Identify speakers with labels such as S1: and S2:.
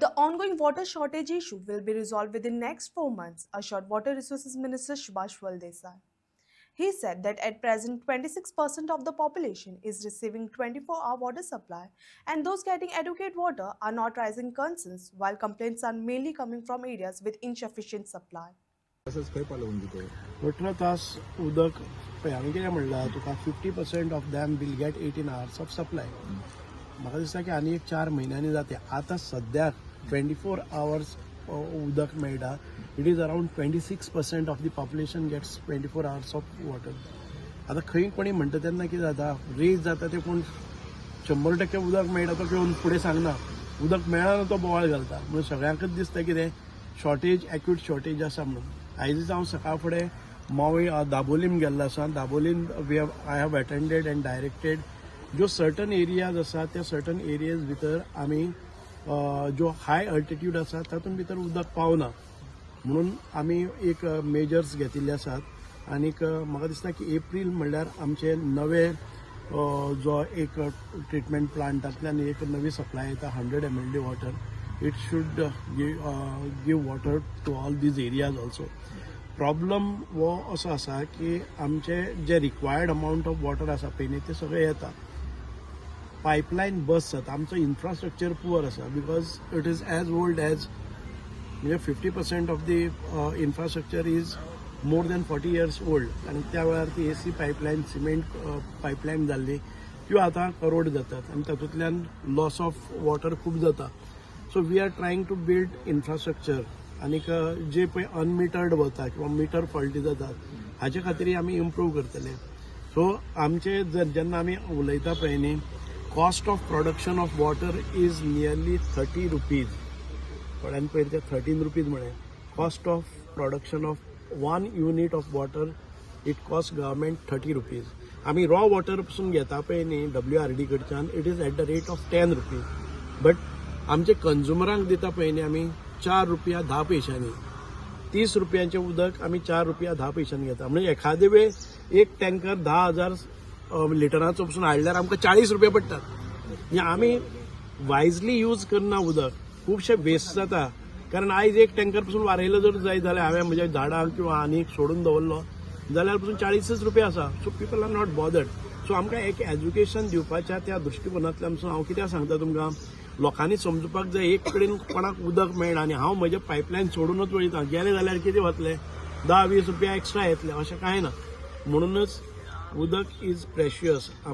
S1: The ongoing water shortage issue will be resolved within next 4 months, assured Water Resources Minister Subhash Desai. He said that at present 26% of the population is receiving 24-hour water supply and those getting adequate water are not raising concerns while complaints are mainly coming from areas with insufficient supply.
S2: तसंच खंय पालवून दितो
S3: 18 तास उदक पळय हांवें कितें म्हणलां तुका 50% of them will get 18 hours of supply. म्हाका दिसता की आनी एक 4 म्हयन्यांनी जाते. आतां सद्याक 24 hours उदक मेळटा. It is around 26% of the population gets 24 hours of water. आतां खंय कोणी म्हणटा तेन्ना कितें जाता रेज जाता ते कोण 100% उदक मेळटा तो घेवन फुडें सांगना. उदक मेळना तो बोवाळ घालता. म्हणून सगळ्यांकच दिसता कितें शॉर्टेज एक्यूट शॉर्टेज आसा म्हणून. आयज हांव सकाळ फुडें मावय दाबोलीम गेल्लो आसा. Dabolim I have attended and directed ज्यो सर्टन एरियाज आसा त्या सर्टन एरियाज भितर आमी जो हाय अल्टिट्यूड आसा तातूंत भितर उदक पावना म्हणून आमी एक मेजर्स घेतिल्ले आसात. आनीक म्हाका दिसता की एप्रील म्हणल्यार आमचे नवे जो एक ट्रिटमेंट प्लांटांतल्यान एक नवी सप्लाय येता 100 ml water. It should give water to all these areas also. Problem हो असो आसा की आमचे जे रिक्वायर्ड अमाउंट ऑफ वॉटर आसा पळय न्ही ते सगळे येता. पायपलायन बस जाता. आमचो इन्फ्रास्ट्रक्चर पुअर आसा because it is age old age म्हणजे 50% of the infrastructure is more than 40 years old. आनी त्या वेळार ती AC पायपलायन सिमेंट पायपलायन जाल्ली त्यो आतां करोड जातात आनी तातूंतल्यान लॉस ऑफ वॉटर खूब जाता. So we are trying to build infrastructure. आनीक जे पळय अनमिटर्ड वता किंवा मिटर फॉल्टी जातात हाचे खातीर आमी इम्प्रूव करतले. सो आमचे जेन्ना आमी उलयता पळय न्ही cost of production of water is nearly 30 rupees. थोड्यान पळय ते 13 rupees म्हणे. Cost of production of 1 unit of water it cost government 30 rupees. आमी रॉ वॉटर पसून घेता पळय न्ही WRD कडच्यान it is at the rate of 10 rupees. But आमचे कंज्युमरांक दिता पळय न्ही आमी 4 रुपया 10 पैशांनी. 30 रुपयांचे उदक आमी 4 रुपया 10 पैशांनी घेता. म्हणजे एखादे वेळ एक टँकर 10,000 लिटरांचो पसून हाडल्यार आमकां 40 रुपया पडटात. म्हणजे आमी वायजली यूज करना उदक. खुबशे वेस्ट जाता. कारण आयज एक टँकर पसून वारयलो जर जाय जाल्यार हांवें म्हज्या झाडांक किंवा आनीक सोडून दवरलो जाल्यार पसून 40 रुपया आसा. So people are not bothered. So आमकां एक एज्युकेशन दिवपाच्या त्या दृश्टिकोनांतल्यान पसून हांव कित्याक सांगता तुमकां लोकांनी समजुपाक जाय एक कडेन कोणाक उदक मेळना आनी हांव म्हजे पायपलायन सोडूनच वयता. गेले जाल्यार कितें वतले 10-20 रुपया एक्स्ट्रा येतले अशें कांय ना. म्हणूनच उदक इज प्रेशियस.